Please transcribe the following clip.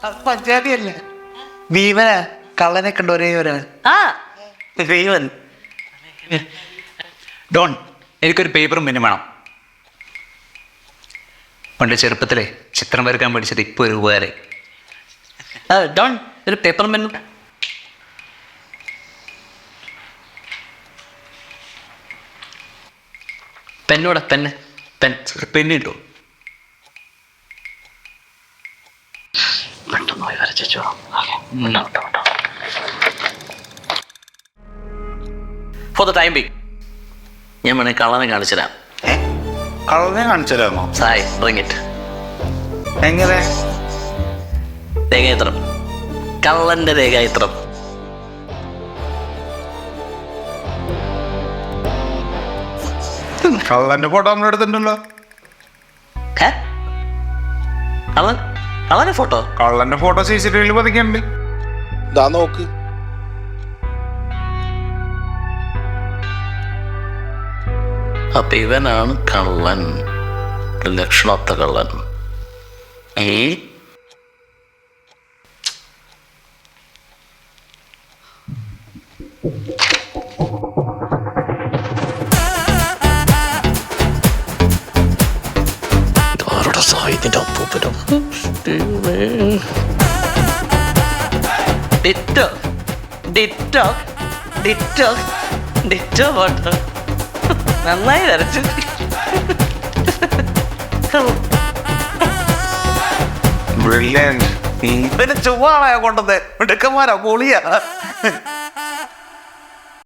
പഞ്ചാബിയല്ലേ ഭീമനാ കള്ളനെ കണ്ട ഒരേ ഒരാൾ ഭീമൻ. ഡോൺ, എനിക്കൊരു പേപ്പറും പെന്നും വേണം. പണ്ട് ചെറുപ്പത്തിലെ ചിത്രം വരയ്ക്കാൻ പഠിച്ചിട്ട് ഇപ്പോൾ ഒരു ഉപകാരമായി. ഡോൺ, ഒരു പേപ്പറും പെന്നും. പെന്നൂടെ പെന്ന് പെൻ പെണ്ണ് കിട്ടുമോ? ഫോർ ദ ടൈം ബി ഞാൻ വേണേ കള്ളനെ കാണിച്ചു തരാം. കള്ളനെ കാണിച്ചു തരാമോ? Sai bring it. എങ്ങനെ? രേഖാചിത്രം, കള്ളന്റെ രേഖാചിത്രം. കള്ളന്റെ ഫോട്ടോ നമ്മൾ എടുത്തിട്ടുണ്ടല്ലോ. കള്ളന്റെ ഫോട്ടോ? കള്ളന്റെ ഫോട്ടോ CCTV പതിക്കുന്നുണ്ട്. ഇതാ നോക്ക്. അപ്പൊ ഇവനാണ് കള്ളൻ, ലക്ഷണത്ത കള്ളൻ. ആരുടെ സാഹിത്യന്റെ അപ്പൂപ്പനും ditto ditto ditto ditto photo നന്നായി വരച്ചു. പിന്നെ ചുമ്മാ കൊണ്ടത് മിടുക്കന്മാരാ പൊളിയാ.